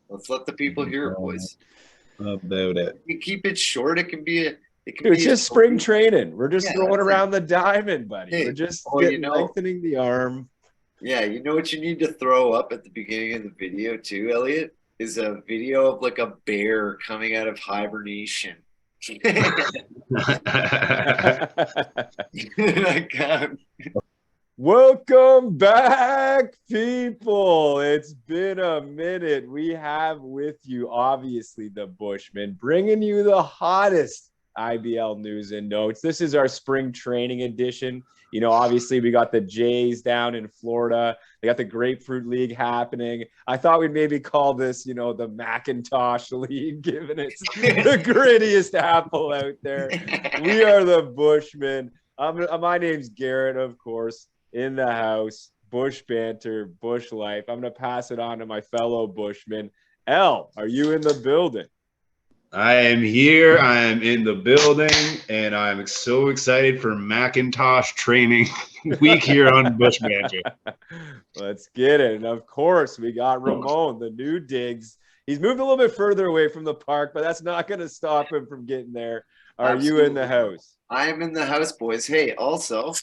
Let's let the people hear it, boys. About it. We keep it short. It can be Dude, it's just spring training. We're just Yeah, throwing around the diamond, buddy. Hey, We're just well, you know- lengthening the arm. Yeah, you know what you need to throw up at the beginning of the video too, Elliot? Is a video of like a bear coming out of hibernation. Welcome back, people. It's been a minute. We have with you, obviously, the Bushman, bringing you the hottest IBL news and notes. This is our spring training edition. You know, obviously, we got the Jays down in Florida. They got the Grapefruit League happening. I thought we'd maybe call this, you know, the Macintosh League, given it's the grittiest apple out there. We are the Bushmen. My name's Garrett, of course. In the house, Bushbanter, Bush Life. I'm going to pass it on to my fellow Bushman. L, are you in the building? I am here. I am in the building, and I'm so excited for Macintosh training week here on Bushbanter. Let's get it. And of course, we got Ramon, the new digs. He's moved a little bit further away from the park, but that's not going to stop him from getting there. Are Absolutely. You in the house? I am in the house, boys. Hey, also,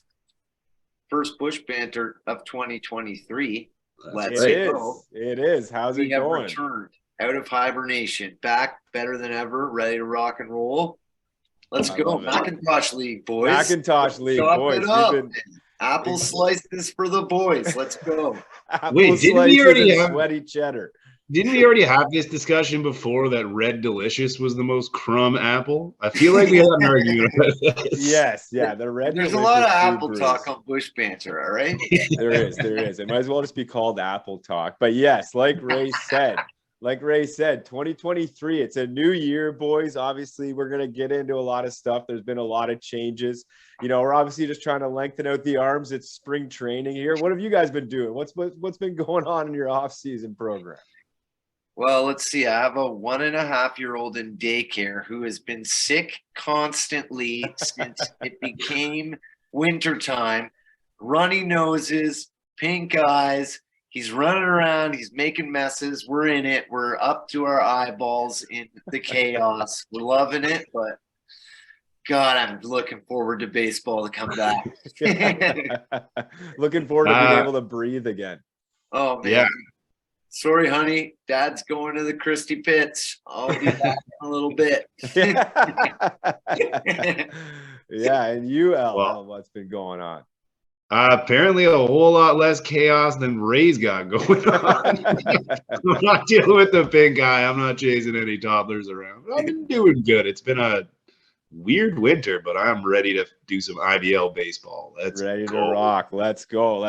first Bushbanter of 2023. Let's go. It is. How's it going? We have returned out of hibernation, back better than ever, ready to rock and roll. Let's go. Macintosh League, boys. Macintosh League, boys. Apple slices for the boys. Let's go. Wait, didn't we already have sweaty cheddar? Didn't we already have this discussion before that Red Delicious was the most crumb apple? I feel like we had an argument about this. Yes, yeah, the Red There's Delicious. A lot of apple talk on Bushbanter, all right? There is. It might as well just be called Apple Talk. But yes, like Ray said, 2023, it's a new year, boys. Obviously, we're going to get into a lot of stuff. There's been a lot of changes. You know, we're obviously just trying to lengthen out the arms. It's spring training here. What have you guys been doing? What's been going on in your off-season program? Well, let's see. I have a 1.5-year-old in daycare who has been sick constantly since it became wintertime. Runny noses, pink eyes. He's running around. He's making messes. We're in it. We're up to our eyeballs in the chaos. We're loving it, but God, I'm looking forward to baseball to come back. Looking forward to being able to breathe again. Oh, man. Yeah. Sorry, honey. Dad's going to the Christie Pits. I'll be back in a little bit. Yeah, and you, Al, what's been going on? Apparently a whole lot less chaos than Ray's got going on. I'm not dealing with the pink eye. I'm not chasing any toddlers around. I've been doing good. It's been a weird winter, but I'm ready to do some IBL baseball. Ready to rock. Let's go.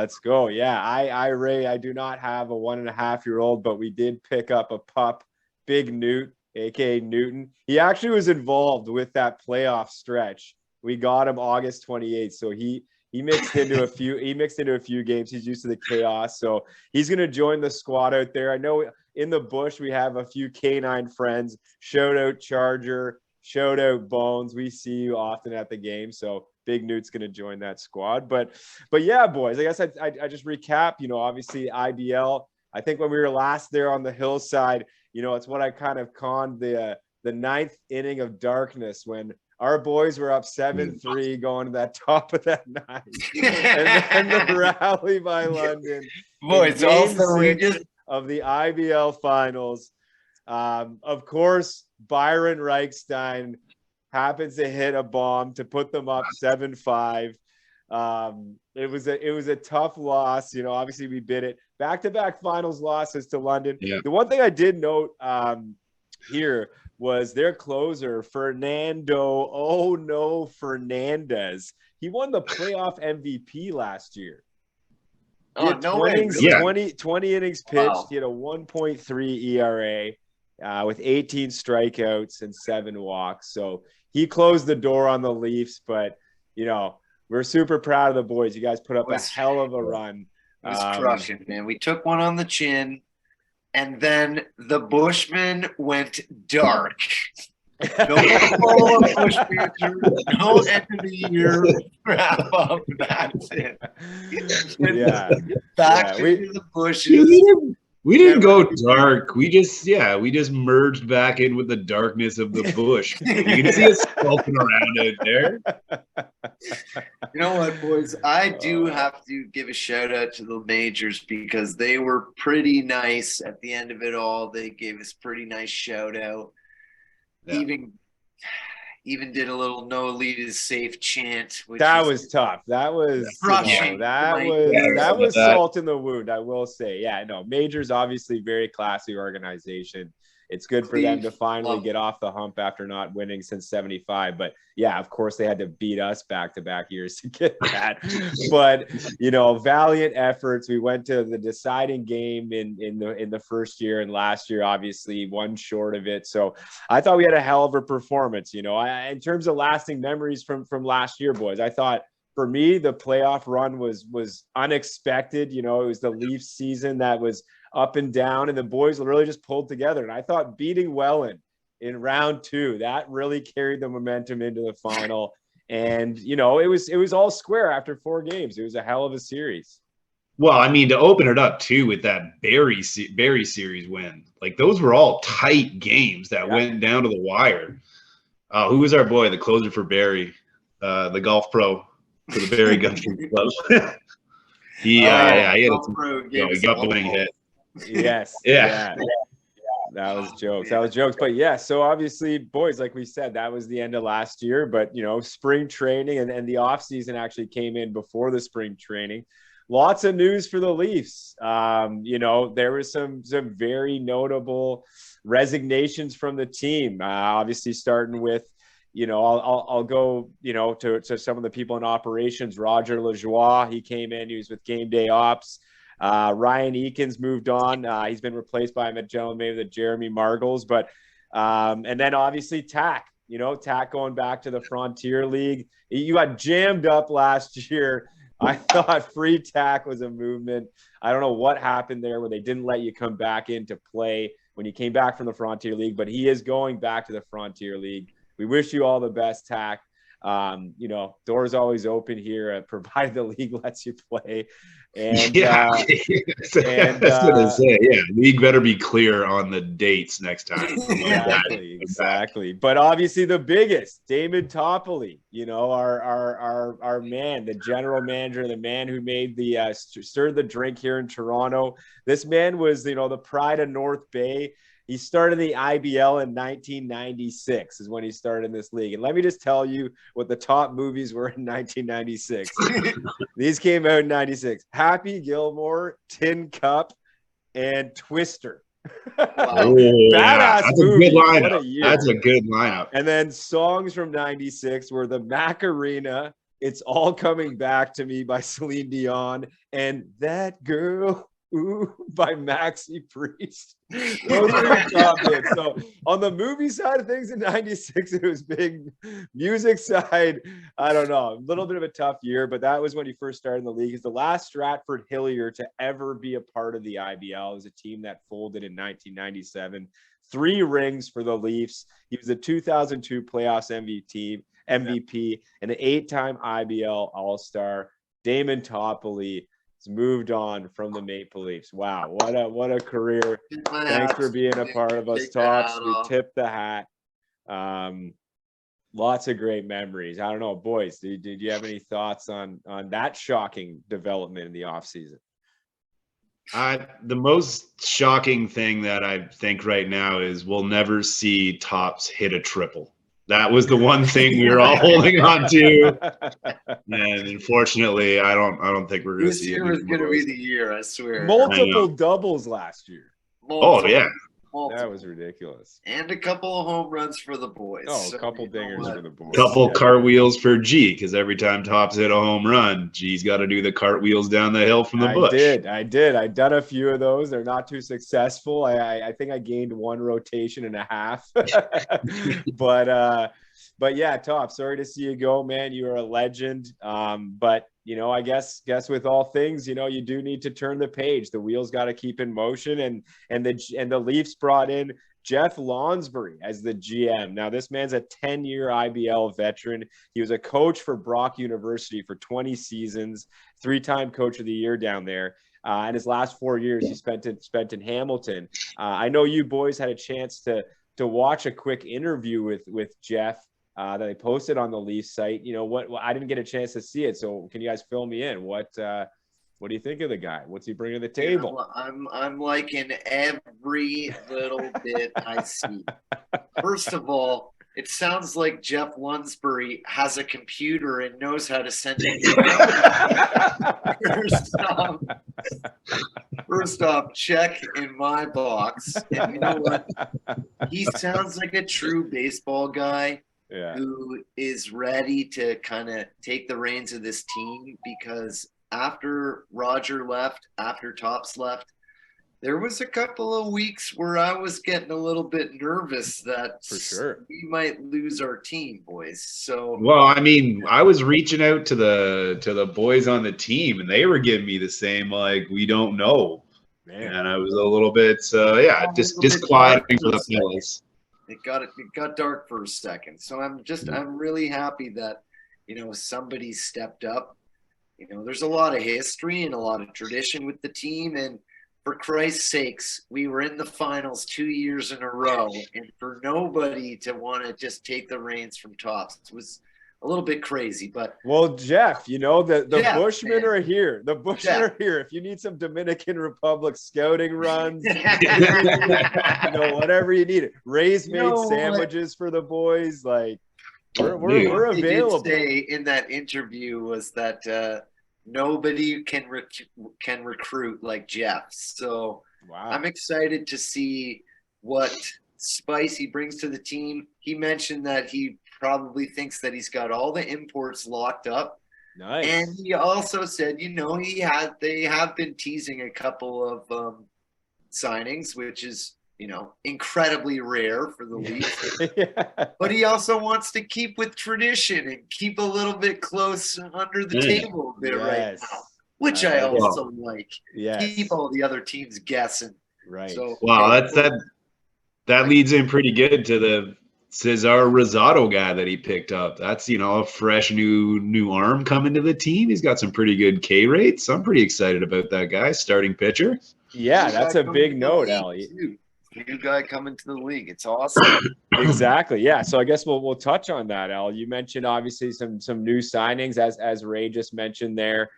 Yeah, Ray, I do not have a 1.5-year-old, but we did pick up a pup, Big Newt, aka Newton. He actually was involved with that playoff stretch. We got him August 28th, so he mixed into a few games. He's used to the chaos, so he's going to join the squad out there. I know in the bush we have a few canine friends. Shout out Charger. Shout out Bones. We see you often at the game. So Big Newt's going to join that squad. But yeah, boys, I guess I just recap, you know, obviously IBL. I think when we were last there on the hillside, you know, it's what I kind of conned the ninth inning of darkness when our boys were up 7-3 going to that top of that ninth. And then the rally by London. Boys, also of the IBL finals. Of course, Byron Reichstein happens to hit a bomb to put them up 7-5. It was a tough loss. You know, obviously we bid it. Back-to-back finals losses to London. Yeah. The one thing I did note here was their closer, Fernando Fernandez. He won the playoff MVP last year. He had 20 innings pitched. Wow. He had a 1.3 ERA. With 18 strikeouts and 7 walks. So he closed the door on the Leafs, but, you know, we're super proud of the boys. You guys put up a hell of a run. It was crushing, man. We took one on the chin, and then the Bushmen went dark. No follow-up Bushbanter, no end of the year wrap up. That's it. Yeah. Back to the bushes. We didn't go dark. We just merged back in with the darkness of the bush. You can see us skulking around out there. You know what, boys? I do have to give a shout out to the majors because they were pretty nice at the end of it all. They gave us pretty nice shout out. Yeah. Even did a little "No lead is safe" chant. That was tough. That was that was salt in the wound, I will say. Yeah, no, Majors obviously very classy organization. It's good for them to finally get off the hump after not winning since 75. But yeah, of course they had to beat us back-to-back years to get that. But valiant efforts. We went to the deciding game in the first year, and last year obviously one short of it. So I thought we had a hell of a performance. In terms of lasting memories from last year, boys, I thought for me the playoff run was unexpected. It was the Leafs season that was up and down, and the boys really just pulled together. And I thought beating Welland in round 2, that really carried the momentum into the final. And it was all square after 4 games. It was a hell of a series. Well, I mean, to open it up too with that Barry series win, like those were all tight games that went down to the wire. Who was our boy, the closer for Barry, the golf pro for the Barry Country Club? He had he got the winning hit. Yes. Yeah. That was jokes. That was jokes. But yeah, so obviously, boys, like we said, that was the end of last year. But spring training and the offseason actually came in before the spring training. Lots of news for the Leafs. There was some very notable resignations from the team. Obviously, starting with I'll go, to some of the people in operations. Roger Lajoie, he came in. He was with Game Day Ops. Ryan Eakins moved on. He's been replaced by a gentleman named the Jeremy Margles. But and then obviously Tack. Tack going back to the Frontier League. You got jammed up last year. I thought free Tack was a movement. I don't know what happened there where they didn't let you come back into play when you came back from the Frontier League. But he is going back to the Frontier League. We wish you all the best, Tack. Doors always open here, provided the league lets you play. And league better be clear on the dates next time. Exactly. But obviously the biggest, Damon Toppoli, our man, the general manager, the man who made the stirred the drink here in Toronto. This man was, the pride of North Bay. He started the IBL in 1996 is when he started in this league. And let me just tell you what the top movies were in 1996. These came out in 96. Happy Gilmore, Tin Cup, and Twister. Badass that's movie. A good lineup. That's a good lineup. And then songs from 96 were the Macarena, It's All Coming Back to Me by Celine Dion, and That Girl by Maxi Priest. Those are the top hits. So on the movie side of things in 96, it was big. Music side, I don't know, a little bit of a tough year, but that was when he first started in the league. He's the last Stratford Hillier to ever be a part of the IBL. It was a team that folded in 1997. 3 rings for the Leafs. He was a 2002 playoffs MVP and an 8-time IBL All-Star. Damon Toppoli moved on from the Maple Leafs. Wow, what a career. Thanks for being a part of us, Tops. We tip the hat. Lots of great memories. I don't know, boys, did you have any thoughts on that shocking development in the offseason? The most shocking thing that I think right now is we'll never see Tops hit a triple. That was the one thing we were all holding on to, and unfortunately, I don't think we're going to see it. This year is going to be the year, I swear. Multiple doubles last year. Oh yeah, that was ridiculous. And a couple of home runs for the boys. A couple dingers for the boys. Couple cartwheels for G, because every time Tops hit a home run, G's got to do the cartwheels down the hill from the bush. I did. I've done a few of those. They're not too successful. I think I gained 1 rotation and a half. But yeah, Top, sorry to see you go, man. You are a legend. But I guess with all things, you do need to turn the page. The wheels got to keep in motion, and the Leafs brought in Jeff Lounsbury as the GM. Now, this man's a 10-year IBL veteran. He was a coach for Brock University for 20 seasons, 3-time coach of the year down there. And his last 4 years he spent in Hamilton. I know you boys had a chance to watch a quick interview with Jeff that they posted on the Leafs site. You know what? I didn't get a chance to see it, so can you guys fill me in? What do you think of the guy? What's he bringing to the table? I'm liking every little bit I see. First of all, it sounds like Jeff Lounsbury has a computer and knows how to send it. First off, check in my box. And you know what? He sounds like a true baseball guy who is ready to kind of take the reins of this team, because after Roger left, after Tops left, there was a couple of weeks where I was getting a little bit nervous that for sure we might lose our team, boys. So, well, I mean, I was reaching out to the boys on the team, and they were giving me the same, like, we don't know. Man. And I was a little bit, disquieting for the fellas. It got dark for a second. So I'm really happy that, you know, somebody stepped up. You know, there's a lot of history and a lot of tradition with the team, and for Christ's sakes, we were in the finals 2 years in a row, and for nobody to want to just take the reins from Tops was a little bit crazy. But well, Jeff, you know, the Bushmen are here. The Bushmen are here. If you need some Dominican Republic scouting runs, you know, whatever you need, Ray's made sandwiches for the boys. Like, we're available. What they did say in that interview was that nobody can recruit like Jeff. So I'm excited to see what spice he brings to the team. He mentioned that he probably thinks that he's got all the imports locked up. Nice. And he also said, you know, they have been teasing a couple of signings, which is, you know, incredibly rare for the Leafs. But he also wants to keep with tradition and keep a little bit close under the table a bit right now, which I also like. Keep all the other teams guessing. Right. So, that leads in pretty good to the Cesar Rosado guy that he picked up. That's, you know, a fresh new arm coming to the team. He's got some pretty good K rates. I'm pretty excited about that guy, starting pitcher. Yeah, that's a big note, Elliot. New guy coming to the league. It's awesome. Exactly. Yeah. So I guess we'll touch on that, Al. You mentioned obviously some new signings, as Ray just mentioned there.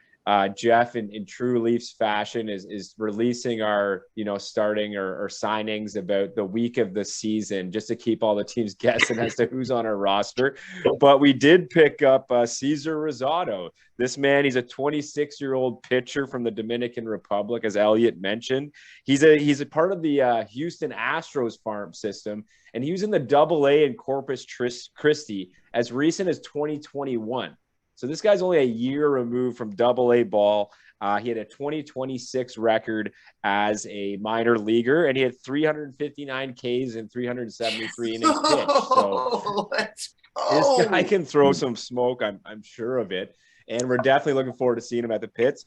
Jeff, in true Leafs fashion, is releasing our, you know, starting or signings about the week of the season, just to keep all the teams guessing as to who's on our roster. But we did pick up Cesar Rosado. This man, he's a 26-year-old pitcher from the Dominican Republic, as Elliot mentioned. He's a part of the Houston Astros farm system, and he was in the AA in Corpus Christi as recent as 2021. So this guy's only a year removed from AA ball. He had a 2026 record as a minor leaguer, and he had 359 Ks and 373 innings pitched. So this guy can throw some smoke. I'm sure of it. And we're definitely looking forward to seeing him at the pits.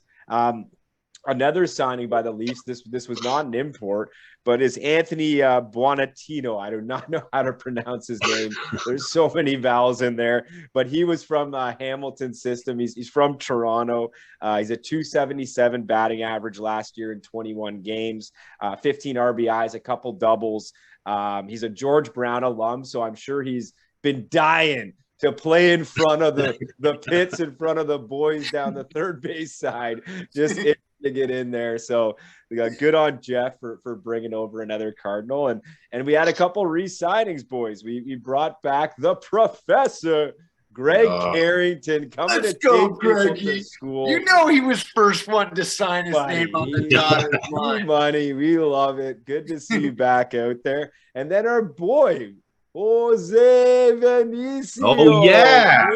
Another signing by the Leafs, this was not an import, but is Anthony Buonantino. I do not know how to pronounce his name. There's so many vowels in there, but he was from Hamilton system. He's from Toronto. He's a 277 batting average last year in 21 games, 15 RBIs, a couple doubles. He's a George Brown alum, so I'm sure he's been dying to play in front of the pits, in front of the boys down the third base side, just to get in there. So we got good on Jeff for bringing over another Cardinal. And we had a couple re-signings, boys. We brought back the Professor, Greg Carrington, coming to take people to school. You know he was first one to sign his name on the dotted line. Money, we love it. Good to see you back out there. And then our boy, Jose Venicio. Oh, yeah.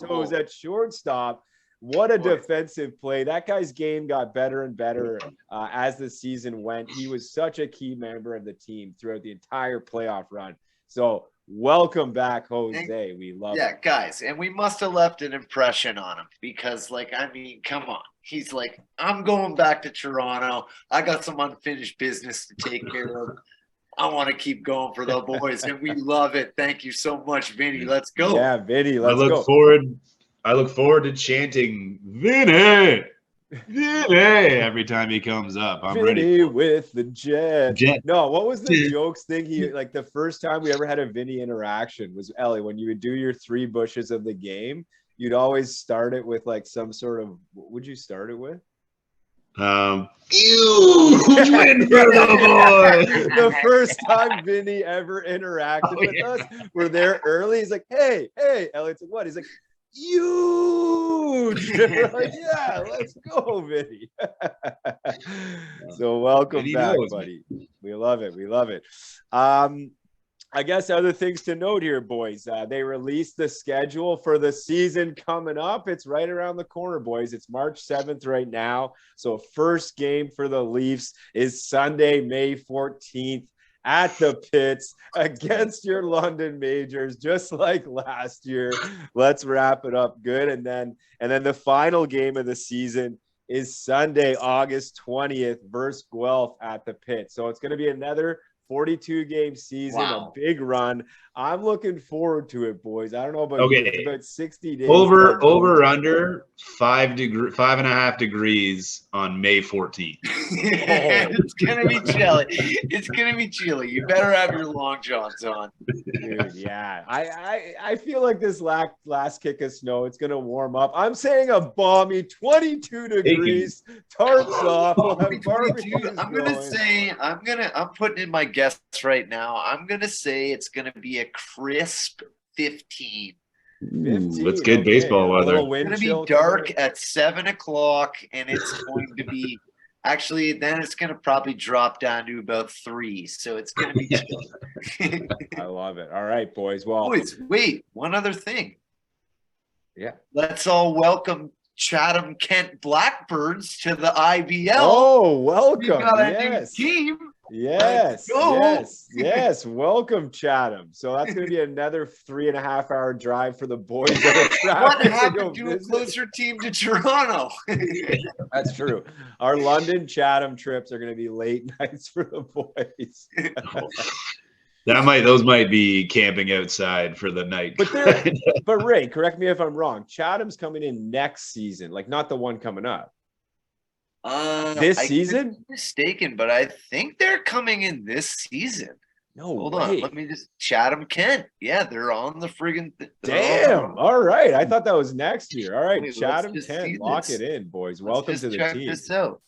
Toes at shortstop. What a defensive play. That guy's game got better and better as the season went. He was such a key member of the team throughout the entire playoff run. So welcome back, Jose. We love it. Yeah, guys. And we must have left an impression on him because, like, I mean, come on. He's like, I'm going back to Toronto. I got some unfinished business to take care of. I want to keep going for the boys, and we love it. Thank you so much, Vinny. Let's go. Yeah, Vinny, let's go. I look forward to chanting, Vinny. Hey, every time he comes up, I'm Vinny ready. with the jet. Jet. No, what was the jokes thing? He like the first time we ever had a Vinny interaction was Ellie when you would do your 3 bushes of the game. You'd always start it with like some sort of. What would you start it with? Huge win for the boy. The first time Vinny ever interacted with us, we're there early. He's like, hey, Elliot's like, what? He's like, huge. We're like, yeah, let's go, Vinny. So welcome Vinny back, knows, buddy. We love it. I guess other things to note here, boys. They released the schedule for the season coming up. It's right around the corner, boys. It's March 7th right now. So first game for the Leafs is Sunday, May 14th at the Pits against your London Majors, just like last year. Let's wrap it up good. And then the final game of the season is Sunday, August 20th versus Guelph at the Pits. So it's going to be another 42-game season, a big run. I'm looking forward to it, boys. I don't know about you. It's about 60 days. Over under 5.5 degrees on May 14th. It's gonna be chilly. It's gonna be chilly. You better have your long johns on. Dude, yeah. I feel like this last kick of snow, it's gonna warm up. I'm saying a balmy 22 degrees, tarps off. We'll have barbecues I'm putting in my guess right now. I'm gonna say it's gonna be a crisp 15. Ooh, that's good baseball weather. It's going to be dark at 7 o'clock, and it's going to be actually then it's going to probably drop down to about 3. So it's going to be chilly. I love it. All right, boys. Well, boys, wait, one other thing. Yeah. Let's all welcome Chatham Kent Blackbirds to the IBL. Oh, welcome. We got a new team. Yes. Welcome, Chatham. So that's going to be another 3.5-hour drive for the boys. What happened to a closer team to Toronto? That's true. Our London Chatham trips are going to be late nights for the boys. Those might be camping outside for the night. But Ray, correct me if I'm wrong. Chatham's coming in next season, like not the one coming up. This season? I'm mistaken, but I think they're coming in this season. No, hold on. Let me just Chatham Kent. Yeah, they're on the friggin' damn. All right. I thought that was next year. All right, Chatham Kent, lock it in, boys. Welcome to the team. This out.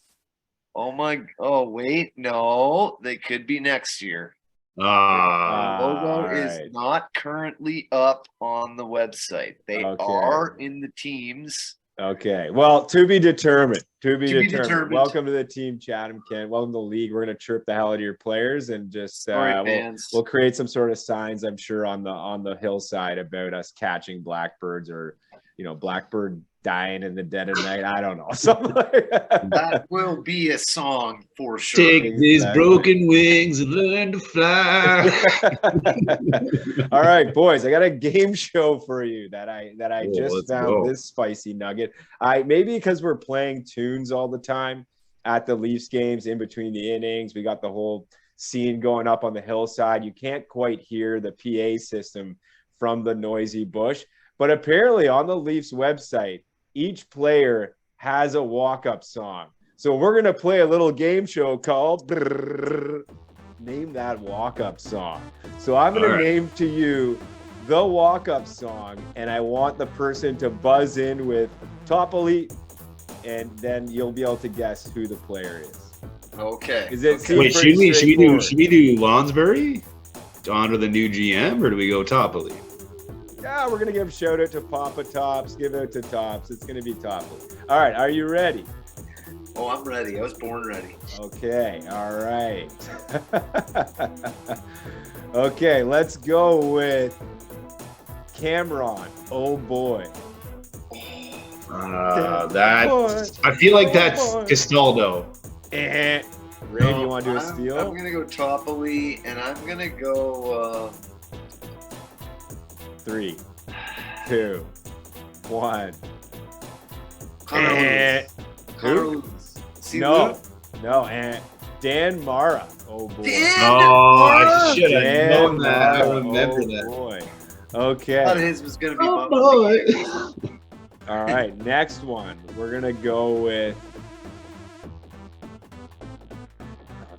Oh wait, no, they could be next year. Logo is not currently up on the website. They are in the teams. Okay. Well, to be determined. Welcome to the team, Chatham Kent. Welcome to the league. We're going to chirp the hell out of your players and just we'll create some sort of signs, I'm sure, on the hillside about us catching blackbirds or blackbird dying in the dead of night. I don't know. Something like that. That will be a song for sure. Take these broken wings and learn to fly. All right, boys. I got a game show for you that I just found this spicy nugget. Maybe because we're playing tunes all the time at the Leafs games in between the innings. We got the whole scene going up on the hillside. You can't quite hear the PA system from the noisy bush. But apparently on the Leafs website, each player has a walk-up song. So we're going to play a little game show called Name That Walk-Up Song. So I'm going to name to you the walk-up song, and I want the person to buzz in with Top Elite, and then you'll be able to guess who the player is. Okay. Wait, should we do Lounsbury to honor the new GM, or do we go Top Elite? Yeah, we're going to give a shout out to Papa Tops. Give it to Tops. It's going to be Top. All right. Are you ready? Oh, I'm ready. I was born ready. Okay. All right. Okay. Let's go with Cameron. Oh, boy. I feel like that's Castaldo. Ray, do you want to do a steal? I'm going to go Top Elite, and I'm going to go... 3, 2, 1. No, and Dan Mara. Oh boy. I should have known that. I remember that. Boy. Okay. I thought his was gonna be. All right, next one. We're gonna go with.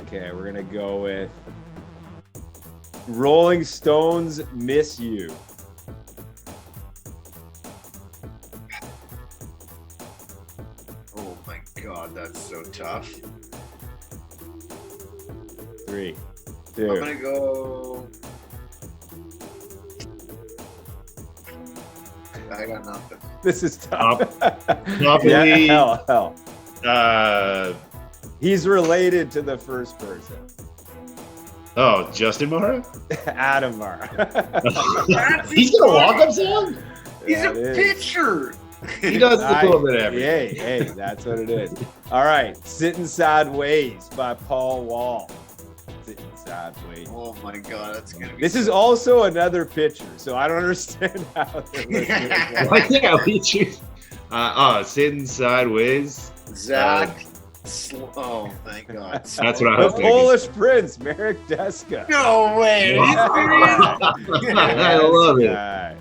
Okay, we're gonna go with Rolling Stones Miss You. Oh my God, that's so tough. 3, I'm 2. gonna go. I got nothing. This is tough. Probably, hell. He's related to the first person. Oh, Justin Mara? Adam Mara. He's got a walk-up song? He's a pitcher. He does a little bit of everything. Hey, that's what it is. All right, Sitting Sad Ways by Paul Wall. Sitting Sad Ways. Oh my God, that's gonna be. This is also another pitcher, so I don't understand how they're listed as well. Yeah, we choose. Sitting sideways. Zach. Oh, thank God. That's what I was The thinking. Polish Prince, Marek Deska. No way. I love it. Guy.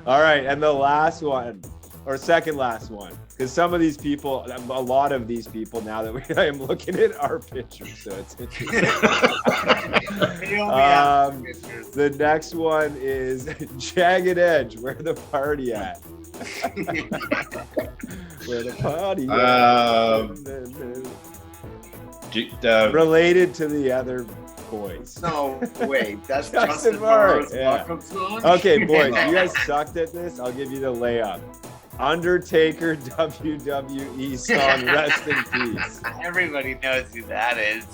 All right, and the last one, or second last one, because some of these people, a lot of these people, now that I am looking at, are pitchers, so it's interesting. The next one is Jagged Edge. Where the party at? Where the party at? Related to the other boys. No, wait. That's Justin Justin Mara, Mara's yeah. walk-up song? Okay, boys, you guys sucked at this. I'll give you the layup. Undertaker WWE song, Rest in Peace. Everybody knows who that is.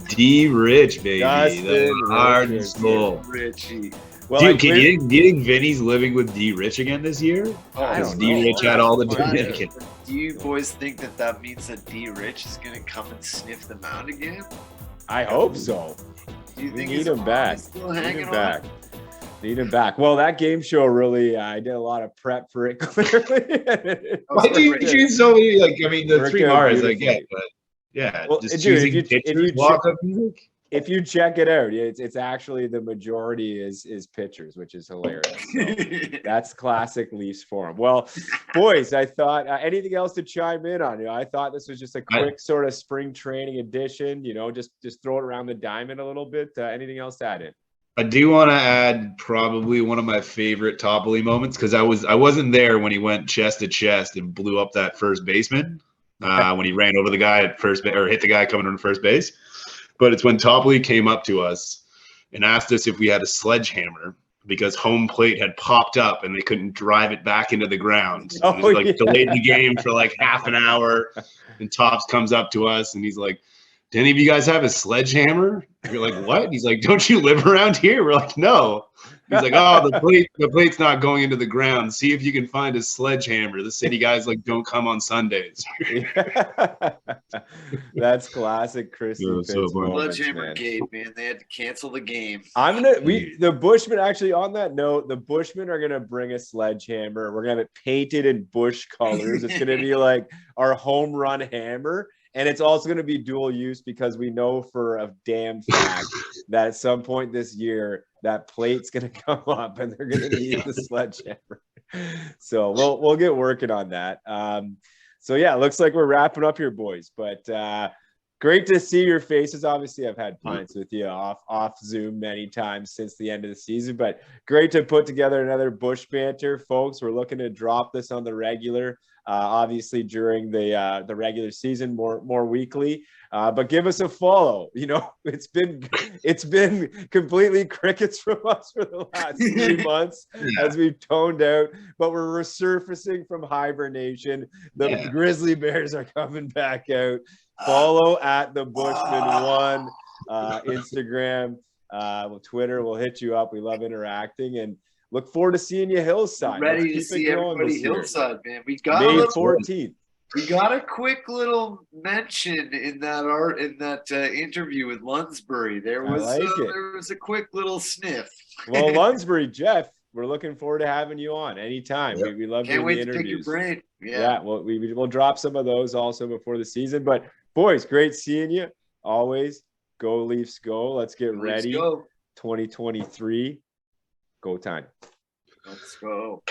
D Rich, baby. Justin The heart and Richards. soul. Richie. Well, Dude, do you think Vinny's living with D Rich again this year? I Because don't D know. Rich had all the Do Dominican. you boys think that that means that D Rich is going to come and sniff them out again? I hope so. Do you We think need his him arm back. is still Need hanging him on? back. Need him back. Well, that game show really, I did a lot of prep for it, clearly. Why do you choose so many? Like, I mean, the Worked three out Maras I beautifully. get, but yeah, Well, just dude, choosing if you pitchers, walk-up music. If you check it out, it's actually the majority is pitchers, which is hilarious. So that's classic Leafs form. Well, boys, I thought anything else to chime in on? I thought this was just a quick sort of spring training edition. Just throw it around the diamond a little bit. Anything else to add in? I do want to add probably one of my favorite Toppoli moments because I wasn't there when he went chest to chest and blew up that first baseman when he ran over the guy at first or hit the guy coming on first base. But it's when Toppoli came up to us and asked us if we had a sledgehammer because home plate had popped up and they couldn't drive it back into the ground. Oh, It was like delayed the game for like half an hour. And Tops comes up to us and he's like, "Do any of you guys have a sledgehammer?" You're like, "What?" He's like, "Don't you live around here?" We're like, "No." He's like, "Oh, the plate's not going into the ground. See if you can find a sledgehammer. The city guys like don't come on Sundays." That's classic Chrissy Fitz moments, Sledgehammer man. Gate, man. They had to cancel the game. The Bushmen, actually, on that note, the Bushmen are gonna bring a sledgehammer. We're gonna have it painted in Bush colors. It's gonna be like our home run hammer. And it's also going to be dual use because we know for a damn fact that at some point this year, that plate's going to come up and they're going to need the sledgehammer. So we'll get working on that. So yeah, looks like we're wrapping up here, boys. But great to see your faces. Obviously, I've had pints with you off Zoom many times since the end of the season. But great to put together another Bush banter, folks. We're looking to drop this on the regular. Obviously during the regular season more weekly, but give us a follow. It's been completely crickets from us for the last 3 months as we've toned out, but we're resurfacing from hibernation. The Grizzly Bears are coming back out. Follow at the Bushman1 Instagram, Twitter. We'll hit you up. We love interacting and look forward to seeing you Hillside. Ready to see everybody Hillside, man. We got May 14th. We got a quick little mention in that interview with Lounsbury. There was a quick little sniff. Well, Lounsbury, Jeff, we're looking forward to having you on anytime. Yep. We love Can't doing wait the to interviews. pick your brain. Yeah, well, we'll drop some of those also before the season. But boys, great seeing you. Always go Leafs, go. Let's get ready. Go. 2023. Go time. Let's go.